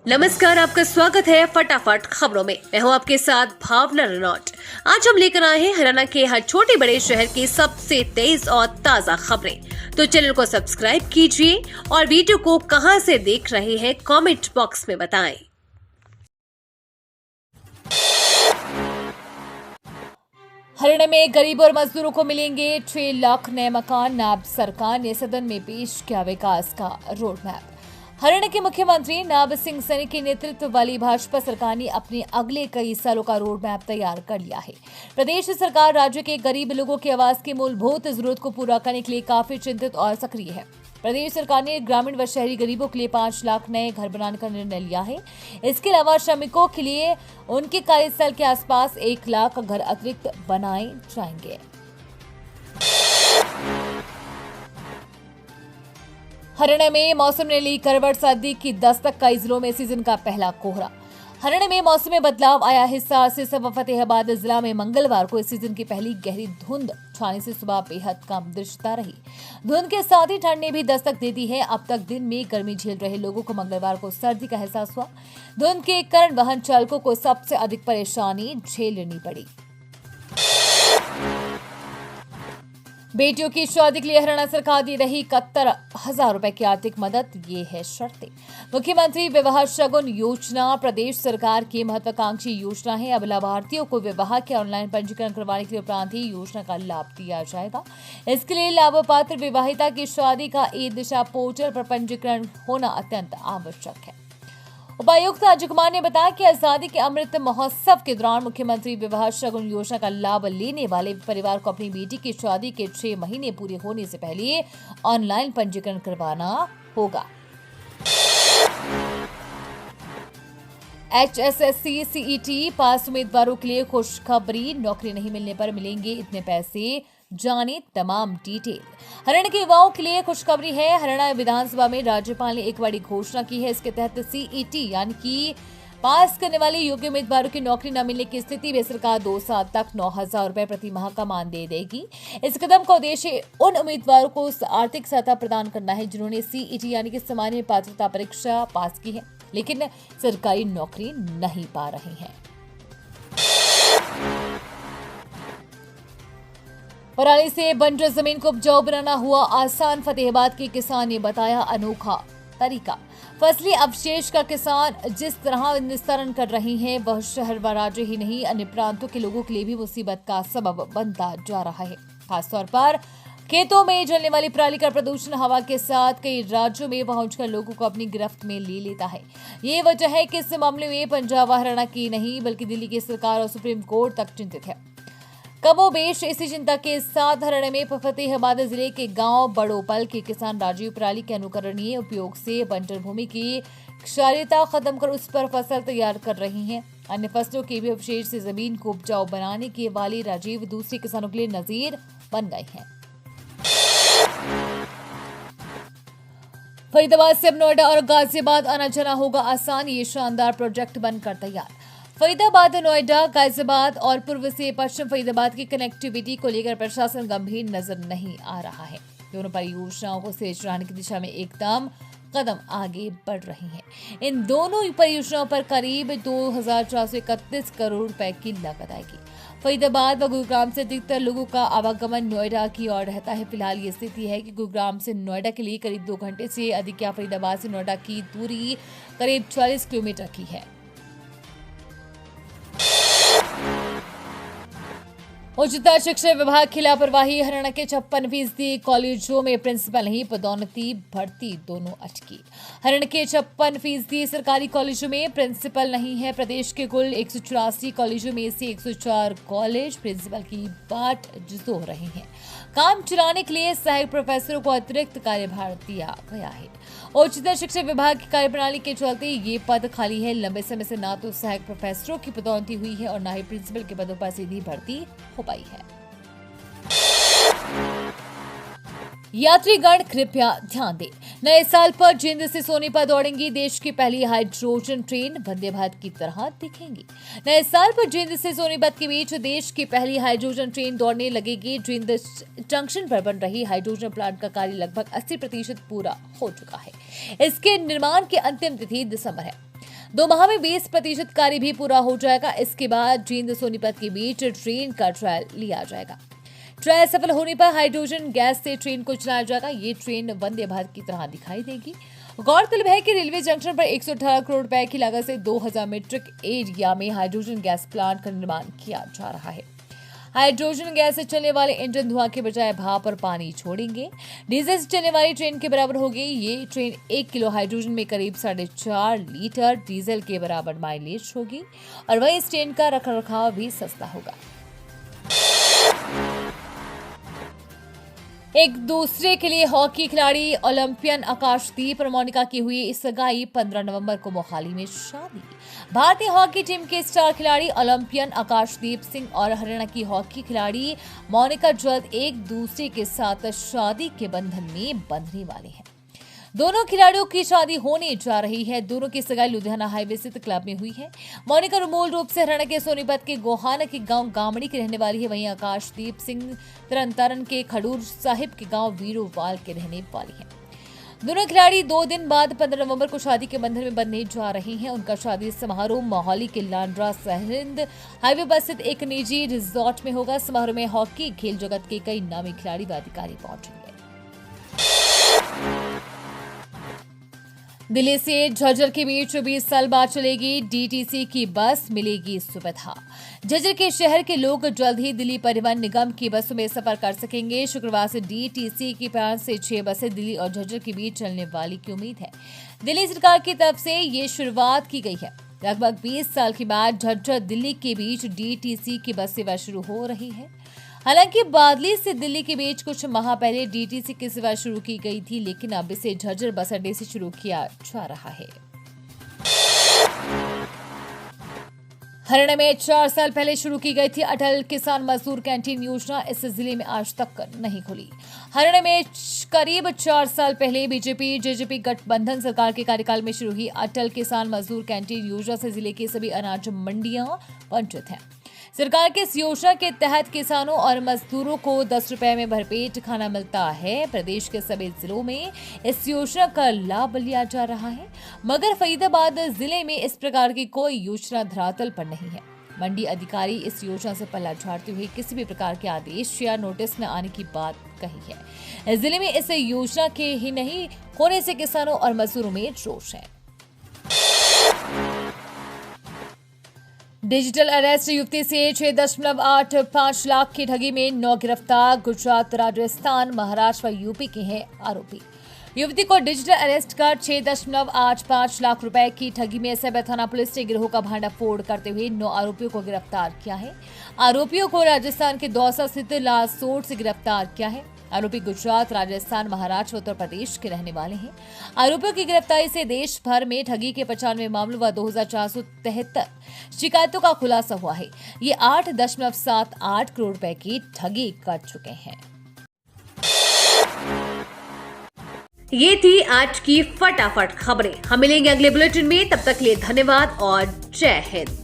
नमस्कार, आपका स्वागत है फटाफट खबरों में। मैं हूं आपके साथ भावना रनौट। आज हम लेकर आए हैं हरियाणा के हर छोटे बड़े शहर की सबसे तेज और ताजा खबरें। तो चैनल को सब्सक्राइब कीजिए और वीडियो को कहां से देख रहे हैं कमेंट बॉक्स में बताएं। हरियाणा में गरीब और मजदूरों को मिलेंगे 6 लाख नए मकान। नायब सरकार ने सदन में पेश किया विकास का रोड मैप। हरियाणा के मुख्यमंत्री नायब सिंह सैनी के नेतृत्व वाली भाजपा सरकार ने अपने अगले कई सालों का रोड मैप तैयार कर लिया है। प्रदेश सरकार राज्य के गरीब लोगों की आवास की मूलभूत जरूरत को पूरा करने के लिए काफी चिंतित और सक्रिय है। प्रदेश सरकार ने ग्रामीण व शहरी गरीबों के लिए 5 लाख नए घर बनाने का निर्णय लिया है। इसके अलावा श्रमिकों के लिए उनके कार्यस्थल के आसपास 1 लाख घर अतिरिक्त बनाए जाएंगे। हरियाणा में मौसम ने ली करवट। सर्दी की दस्तक। कई जिलों में सीजन का पहला कोहरा। हरियाणा में मौसम में बदलाव आया। हिसार से फतेहाबाद जिला में मंगलवार को इस सीजन की पहली गहरी धुंध छाने से सुबह बेहद कम दृश्यता रही। धुंध के साथ ही ठंड ने भी दस्तक दे दी है। अब तक दिन में गर्मी झेल रहे लोगों को मंगलवार को सर्दी का एहसास हुआ। धुंध के कारण वाहन चालकों को सबसे अधिक परेशानी झेलनी पड़ी। बेटियों की शादी के लिए हरियाणा सरकार दे रही 71,000 रुपए की आर्थिक मदद। ये है शर्तें। मुख्यमंत्री विवाह शगुन योजना प्रदेश सरकार की महत्वाकांक्षी योजना है। अब लाभार्थियों को विवाह के ऑनलाइन पंजीकरण करवाने के उपरांत ही योजना का लाभ दिया जाएगा। इसके लिए लाभपात्र विवाहिता की शादी का ई-दिशा पोर्टल पर पंजीकरण होना अत्यंत आवश्यक है। उपायुक्त अजय कुमार ने बताया कि आजादी के अमृत महोत्सव के दौरान मुख्यमंत्री विवाह शगुन योजना का लाभ लेने वाले परिवार को अपनी बेटी की शादी के 6 महीने पूरे होने से पहले ऑनलाइन पंजीकरण करवाना होगा। HSSC CET पास उम्मीदवारों के लिए खुशखबरी। नौकरी नहीं मिलने पर मिलेंगे इतने पैसे। जाने तमाम डिटेल। हरियाणा के युवाओं के लिए खुशखबरी है। हरियाणा विधानसभा में राज्यपाल ने एक बड़ी घोषणा की है। इसके तहत CET यानी कि पास करने वाले योग्य उम्मीदवारों की नौकरी न मिलने की स्थिति में सरकार 2 साल तक 9,000 रुपए प्रति माह का मानदेय देगी। इस कदम का उद्देश्य उन उम्मीदवारों को आर्थिक सहायता प्रदान करना है जिन्होंने CET यानी कि सामान्य पात्रता परीक्षा पास की है लेकिन सरकारी नौकरी नहीं पा रहे हैं। पराली से बंजर जमीन को उपजाऊ बनाना हुआ आसान। फतेहाबाद के किसान ने बताया अनोखा तरीका। फसली अवशेष का किसान जिस तरह निस्तारण कर रही हैं वह शहर व राज्य ही नहीं अन्य प्रांतों के लोगों के लिए भी मुसीबत का सबब बनता जा रहा है। खासतौर पर खेतों में जलने वाली पराली का प्रदूषण हवा के साथ कई राज्यों में पहुंचकर लोगों को अपनी गिरफ्त में ले लेता है। ये वजह है कि इस मामले में पंजाब व हरियाणा की नहीं बल्कि दिल्ली की सरकार और सुप्रीम कोर्ट तक चिंतित है। कमोबेश इसी चिंता के साथ हरियाणा में फतेहाबाद जिले के गांव बड़ोपल के किसान राजीव पराली के अनुकरणीय उपयोग से बंजर भूमि की क्षारीयता खत्म कर उस पर फसल तैयार कर रही हैं। अन्य फसलों के भी अवशेष से जमीन को उपजाऊ बनाने के वाले राजीव दूसरे किसानों के लिए नजीर बन गए हैं। फरीदाबाद से अब नोएडा और गाजियाबाद आना जाना होगा आसान। ये शानदार प्रोजेक्ट बनकर तैयार। फरीदाबाद, नोएडा, गाजियाबाद और पूर्व से पश्चिम फरीदाबाद की कनेक्टिविटी को लेकर प्रशासन गंभीर नजर नहीं आ रहा है। दोनों परियोजनाओं को तेज चलाने की दिशा में एकदम कदम आगे बढ़ रही हैं। इन दोनों परियोजनाओं पर करीब 2,431 करोड़ रुपए की लागत आएगी। फरीदाबाद व गुरुग्राम से अधिकतर लोगों का आवागमन नोएडा की ओर रहता है। फिलहाल ये स्थिति है कि गुरुग्राम से नोएडा के लिए करीब 2 घंटे से अधिक या फरीदाबाद से नोएडा की दूरी करीब 40 किलोमीटर की है। उच्चतर शिक्षा विभाग की लापरवाही। हरियाणा के 56% कॉलेजों में प्रिंसिपल नहीं पदोन्नति भर्ती दोनों अटकी। हरियाणा के 56% सरकारी कॉलेजों में प्रिंसिपल नहीं है। प्रदेश के कुल 184 कॉलेजों में से 104 कॉलेज प्रिंसिपल की बाट जो रहे हैं। काम चलाने के लिए सहायक प्रोफेसरों को अतिरिक्त कार्यभार दिया गया है। उच्चतर शिक्षा विभाग की कार्यप्रणाली के चलते ये पद खाली है। लंबे समय से ना तो सहायक प्रोफेसरों की पदोन्नति हुई है और न ही प्रिंसिपल के पदों पर सीधी भर्ती हो पाई है। यात्रीगण कृपया ध्यान दें। नए साल पर जींद से सोनीपत दौड़ेंगी देश की पहली हाइड्रोजन ट्रेन। वंदे भारत की तरह दिखेंगी। नए साल पर जींद से सोनीपत के बीच देश की पहली हाइड्रोजन ट्रेन दौड़ने लगेगी। जींद जंक्शन पर बन रही हाइड्रोजन प्लांट का कार्य लगभग 80% पूरा हो चुका है। इसके निर्माण की अंतिम तिथि दिसंबर है। 2 माह में 20% कार्य भी पूरा हो जाएगा। इसके बाद जींद सोनीपत के बीच ट्रेन का ट्रायल लिया जाएगा। ट्रायल सफल होने पर हाइड्रोजन गैस से ट्रेन को चलाया जाएगा। ये ट्रेन वंदे भारत की तरह दिखाई देगी। गौरतलब है कि रेलवे जंक्शन पर 118 करोड़ रुपए की लागत से 2000 मीट्रिक एरिया में हाइड्रोजन गैस प्लांट का निर्माण किया जा रहा है। हाइड्रोजन गैस से चलने वाले इंजन धुआं के बजाय भाप और पानी छोड़ेंगे। डीजल से चलने वाली ट्रेन के बराबर होगी। ये ट्रेन 1 किलो हाइड्रोजन में करीब 4.5 लीटर डीजल के बराबर माइलेज होगी और वहीं इस ट्रेन का रखरखाव भी सस्ता होगा। एक दूसरे के लिए हॉकी खिलाड़ी ओलंपियन आकाशदीप और मोनिका की हुई सगाई। 15 नवंबर को मोहाली में शादी। भारतीय हॉकी टीम के स्टार खिलाड़ी ओलंपियन आकाशदीप सिंह और हरियाणा की हॉकी खिलाड़ी मोनिका जल्द एक दूसरे के साथ शादी के बंधन में बंधने वाले हैं। दोनों खिलाड़ियों की शादी होने जा रही है। दोनों की सगाई लुधियाना हाईवे स्थित क्लब में हुई है। मोनिका मूल रूप से हरियाणा के सोनीपत के गोहाना के गांव गामड़ी की रहने वाली है। वहीं आकाशदीप सिंह तरन के खडूर साहिब के गांव वीरोवाल के रहने वाली है। दोनों खिलाड़ी 2 दिन बाद 15 नवंबर को शादी के बंधन में बंधने जा रहे हैं। उनका शादी समारोह मोहाली के लांड्रा सरहिंद हाईवे पर स्थित एक निजी रिजॉर्ट में होगा। समारोह में हॉकी खेल जगत के कई नामी खिलाड़ी व अधिकारी पहुंचेंगे। दिल्ली से झज्जर के बीच 20 साल बाद चलेगी डीटीसी की बस, मिलेगी सुविधा। झज्जर के शहर के लोग जल्द ही दिल्ली परिवहन निगम की बसों में सफर कर सकेंगे। शुक्रवार से डीटीसी की 5 से 6 बसें दिल्ली और झज्जर के बीच चलने वाली की उम्मीद है। दिल्ली सरकार की तरफ से ये शुरुआत की गई है। लगभग 20 साल के बाद झज्जर दिल्ली के बीच डीटीसी की बस सेवा शुरू हो रही है। हालांकि बादली से दिल्ली के बीच कुछ माह पहले डीटीसी की सेवा शुरू की गई थी, लेकिन अब इसे झज्जर बस अड्डे से शुरू किया जा रहा है। हरियाणा में 4 साल पहले शुरू की गई थी अटल किसान मजदूर कैंटीन योजना। इस जिले में आज तक नहीं खुली। हरियाणा में करीब 4 साल पहले बीजेपी जेजेपी गठबंधन सरकार के कार्यकाल में शुरू हुई अटल किसान मजदूर कैंटीन योजना से जिले की सभी अनाज मंडियां वंचित हैं। सरकार की इस योजना के तहत किसानों और मजदूरों को 10 रुपए में भरपेट खाना मिलता है। प्रदेश के सभी जिलों में इस योजना का लाभ लिया जा रहा है, मगर फरीदाबाद जिले में इस प्रकार की कोई योजना धरातल पर नहीं है। मंडी अधिकारी इस योजना से पल्ला झाड़ते हुए किसी भी प्रकार के आदेश या नोटिस न आने की बात कही है। जिले में इस योजना के ही नहीं होने से किसानों और मजदूरों में रोष है। डिजिटल अरेस्ट युवती से 6.85 लाख की ठगी में 9 गिरफ्तार। गुजरात, राजस्थान, महाराष्ट्र व यूपी के हैं आरोपी। युवती को डिजिटल अरेस्ट कर 6.85 लाख रुपए की ठगी में सैबर थाना पुलिस ने गिरोह का भांडाफोड़ करते हुए 9 आरोपियों को गिरफ्तार किया है। आरोपियों को राजस्थान के दौसा स्थित लालसोट से गिरफ्तार किया है। आरोपी गुजरात, राजस्थान, महाराष्ट्र व उत्तर प्रदेश के रहने वाले हैं। आरोपियों की गिरफ्तारी से देश भर में ठगी के 95 मामलों व 2473 शिकायतों का खुलासा हुआ है। ये 8.78 करोड़ रुपए की ठगी कर चुके हैं। ये थी आज की फटाफट खबरें। हम मिलेंगे अगले बुलेटिन में, तब तक के लिए धन्यवाद और जय हिंद।